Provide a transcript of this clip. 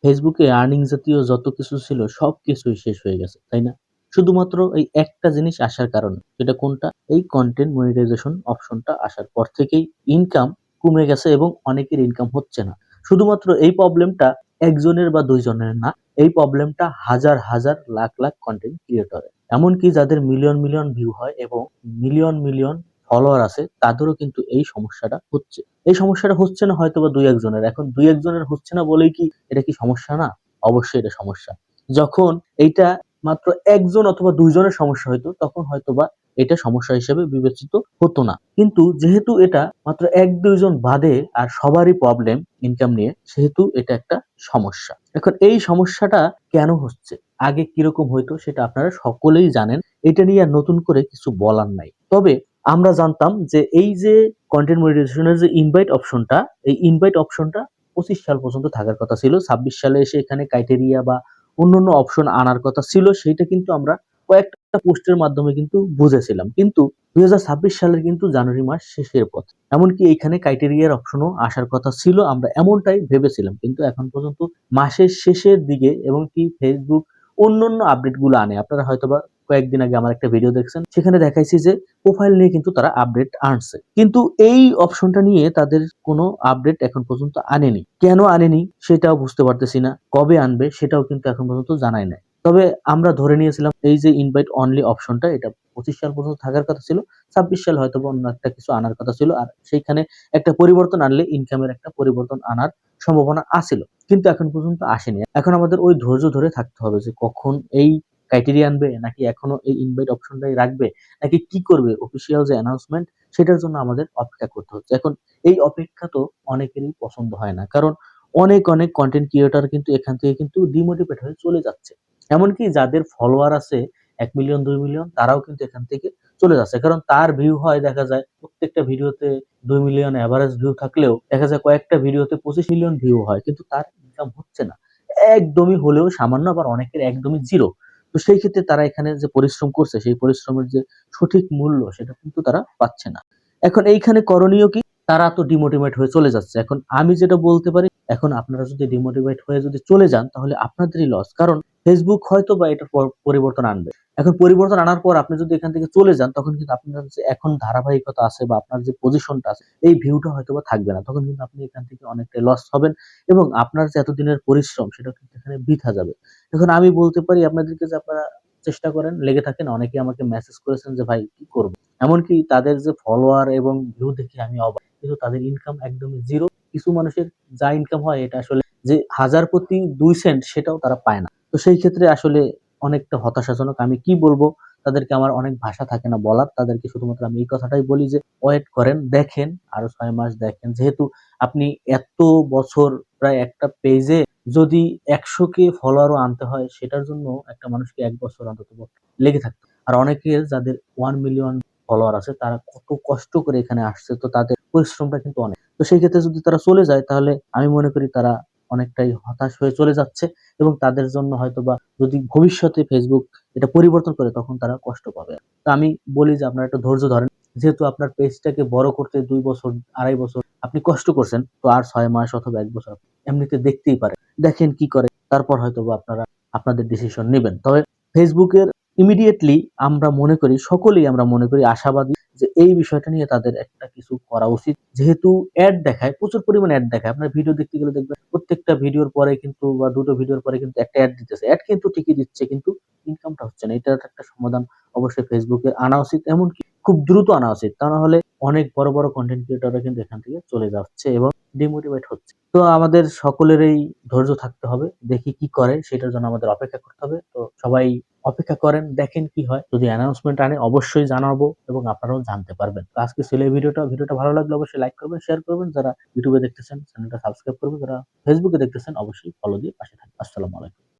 ফেসবুকে আর্নিং জাতীয় যত কিছু ছিল সবকিছুই শেষ হয়ে গেছে, তাই না? শুধুমাত্র এই একটা জিনিস আসার কারণে, সেটা কোনটা? এই কন্টেন্ট মনিটাইজেশন অপশনটা আসার পর থেকেই ইনকাম কমে গেছে এবং অনেকের ইনকাম হচ্ছে না। শুধুমাত্র এই প্রবলেমটা একজনের বা দুইজনের না, এই প্রবলেমটা হাজার হাজার লাখ লাখ কন্টেন্ট ক্রিয়েটরের। এমনকি যাদের মিলিয়ন মিলিয়ন ভিউ হয় এবং মিলিয়ন মিলিয়ন ফলোয়ার আছে, তাদেরও কিন্তু এই সমস্যাটা হচ্ছে। এই সমস্যাটা হচ্ছে না হয়তোবা দুই একজনের। এখন দুই একজনের হচ্ছে না বলেই কি এটা কি সমস্যা না? অবশ্যই এটা সমস্যা। যখন এইটা মাত্র একজন অথবা দুইজনের সমস্যা হইতো, তখন হয়তোবা এটা সমস্যা হিসেবে বিবেচিত হতো না। কিন্তু যেহেতু এটা মাত্র এক দুইজন বাদে আর সবারই প্রবলেম ইনকাম নিয়ে, সেহেতু এটা একটা সমস্যা। এখন এই সমস্যাটা কেন হচ্ছে, আগে কিরকম হইতো সেটা আপনারা সকলেই জানেন। এটা নিয়ে আর নতুন করে কিছু বলার নাই। তবে আমরা জানতাম যে এই যে কন্টেন্ট মনিটাইজেশনের যে ইনভাইট অপশনটা, এই ইনভাইট অপশনটা 25 সাল পর্যন্ত থাকার কথা ছিল। 26 সালে এসে এখানে ক্রাইটেরিয়া বা অন্যান্য অপশন আনার কথা ছিল, সেইটা কিন্তু আমরা কয়েকটা পোস্টের মাধ্যমে কিন্তু বুঝেছিলাম। কিন্তু 2026 সালের কিন্তু জানুয়ারি মাস শেষের পথ। এমনকি এখানে ক্রাইটেরিয়ার অপশনও আসার কথা ছিল, আমরা এমনটাই ভেবেছিলাম। কিন্তু এখন পর্যন্ত মাসের শেষের দিকে এবং কি ফেসবুক অন্যান্য আপডেট গুলো আনে। আপনারা হয়তোবা কয়েকদিন আগে আমার একটা ভিডিও দেখছেন, সেখানে দেখাইছি যে প্রোফাইল নিয়ে কিন্তু তারা আপডেট আনছে, কিন্তু এই অপশনটা নিয়ে তাদের কোনো আপডেট এখন পর্যন্ত আনেনি। কেন আনেনি সেটাও বুঝতে পারতেছি না, কবে আনবে সেটাও কিন্তু এখন পর্যন্ত জানাই নাই। তবে আমরা ধরে নিয়েছিলাম এই যে ইনভাইট অনলি অপশনটা, এটা 25 সাল পর্যন্ত থাকার কথা ছিল। 26 সাল হয়তো অন্য একটা কিছু আনার কথা ছিল, আর সেইখানে একটা পরিবর্তন আনলে ইনকামের একটা পরিবর্তন আনার সম্ভাবনা আছিল, কিন্তু এখন পর্যন্ত আসেনি। এখন আমাদের ওই ধৈর্য ধরে থাকতে হবে যে কখন এই ক্রাইটেরিয়া আনবে, নাকি এখনো এই ইনভাইট অপশনটাই রাখবে, নাকি কি করবে অফিসিয়াল যে অ্যানাউন্সমেন্ট, সেটার জন্য আমাদের অপেক্ষা করতে হচ্ছে। এখন এই অপেক্ষা তো অনেকেরই পছন্দ হয় না, কারণ অনেক অনেক কন্টেন্ট ক্রিয়েটর কিন্তু এখান থেকে কিন্তু ডিমোটিভেট হয়ে চলে যাচ্ছে। এমনকি যাদের ফলোয়ার আছে 1 মিলিয়ন 2 মিলিয়ন, তারাও কিন্তু এখান থেকে চলে যাচ্ছে, কারণ তার ভিউ হয় দেখা যায় প্রত্যেকটা ভিডিওতে 2 মিলিয়ন অ্যাভারেজ ভিউ থাকলেও দেখা যায় কয়েকটা ভিডিওতে 25 মিলিয়ন ভিউ হয়, কিন্তু তার ইনকাম হচ্ছে না একদমই, হলেও সামান্য, আবার অনেকের একদমই জিরো। তো সেই ক্ষেত্রে তারা এখানে যে পরিশ্রম করছে, সেই পরিশ্রমের যে সঠিক মূল্য সেটা কিন্তু তারা পাচ্ছে না। এখন এইখানে করণীয় কি? তারা তো ডিমোটিভেট হয়ে চলে যাচ্ছে। এখন আমি যেটা বলতে পারি, এখন আপনারা যদি ডিমোটিভেট হয়ে যদি চলে যান, তাহলে আপনাদেরই লস। কারণ ফেসবুক হয়তো বা এটা পরিবর্তন আনবে। এখন পরিবর্তন আনার পর আপনি যদি এখান থেকে চলে যান, তখন কিন্তু আপনার যে এখন ধারাবাহিকতা আছে বা আপনার যে পজিশনটা আছে, এই ভিউটা হয়তো বা থাকবে না। তখন কিন্তু আপনি এখান থেকে অনেকটাই লস হবেন এবং আপনার যে এতদিনের পরিশ্রম সেটা কিন্তু এখানে বৃথা যাবে। এখন আমি বলতে পারি আপনাদেরকে যে আপনারা চেষ্টা করেন, লেগে থাকেন। অনেকে আমাকে মেসেজ করেছেন যে ভাই কি করব? এমনকি তাদের যে ফলোয়ার এবং ভিউ দেখে আমি অবাক। কিন্তু তাদের ইনকাম একদমই জিরো। কিছু মানুষের যা ইনকাম হয় এটা আসলে যে 1000 প্রতি 2 সেন্ট সেটাও তারা পায় না। তো সেই ক্ষেত্রে আসলে অনেকটা হতাশাজনক। আমি কি বলবো? তাদেরকে আমার অনেক ভাষা থাকে না বলার। তাদেরকে শুধুমাত্র আমি এই কথাটাই বলি যে ওয়েট করেন, দেখেন, আরো ৬ মাস দেখেন। যেহেতু আপনি এত বছর প্রায় একটা পেজে যদি ১০০ কে ফলোয়ারও আনতে হয়, সেটার জন্য একটা মানুষকে ১ বছর অন্তত লেগে থাকতো। আর অনেকের যাদের 1 মিলিয়ন ফলোয়ার আছে, তারা কত কষ্ট করে এখানে আসছে, তো তাদের পরিশ্রমটা কিন্তু অনেক। তো সেই ক্ষেত্রে যদি তারা চলে যায়, তাহলে আমি মনে করি তারা অনেকটাই হতাশ হয়ে চলে যাচ্ছে এবং তাদের জন্য হয়তোবা যদি ভবিষ্যতে ফেসবুক এটা পরিবর্তন করে, তখন তারা কষ্ট পাবে। তো আমি বলি যে আপনারা একটু ধৈর্য ধরেন। যেহেতু আপনার পেজটাকে বড় করতে ২ বছর, ২.৫ বছর আপনি কষ্ট করছেন, তো আর ৬ মাস অথবা ১ বছর এমনিতে দেখতেই পারেন। দেখেন কি করে, তারপর হয়তোবা আপনারা আপনাদের ডিসিশন নিবেন। তবে ফেসবুকের ইমিডিয়েটলি আমরা মনে করি, সকলেই আমরা মনে করি, আশাবাদী যে এই বিষয়টা নিয়ে তাদের একটা কিছু করা উচিত। যেহেতু অ্যাড দেখায়, প্রচুর পরিমাণে অ্যাড দেখায়। আপনার ভিডিও দেখতে গেলে দেখবেন প্রত্যেকটা ভিডিওর পরে কিন্তু বা ২ টো ভিডিওর পরে কিন্তু একটা অ্যাড দিতেছে। অ্যাড কিন্তু ঠিকই দিচ্ছে, কিন্তু ইনকামটা হচ্ছে না। এটার একটা সমাধান অবশ্যই ফেসবুকের আনা উচিত, এমনকি খুব দ্রুত আনা উচিত। তা না হলে অনেক বড় বড় কনটেন্ট ক্রিয়েটররা কিন্তু এখান থেকে চলে যাচ্ছে এবং ডিমোটিভেট হচ্ছে। তো আমাদের সকলেরই ধৈর্য থাকতে হবে। দেখি কি করে, সেটার জন্য আমাদের অপেক্ষা করতে হবে। তো সবাই অপেক্ষা করেন, দেখেন কি হয়। যদি অ্যানাউন্সমেন্ট আনে অবশ্যই জানাবো এবং আপনারাও জানতে পারবেন। তো আজকে ছিল এই ভিডিওটা ভালো লাগলে অবশ্যই লাইক করবেন, শেয়ার করবেন। যারা ইউটিউবে দেখতেছেন চ্যানেলটা সাবস্ক্রাইব করবেন, যারা ফেসবুকে দেখতেছেন অবশ্যই ফলো দিয়ে পাশে থাকবেন। আসসালামু আলাইকুম।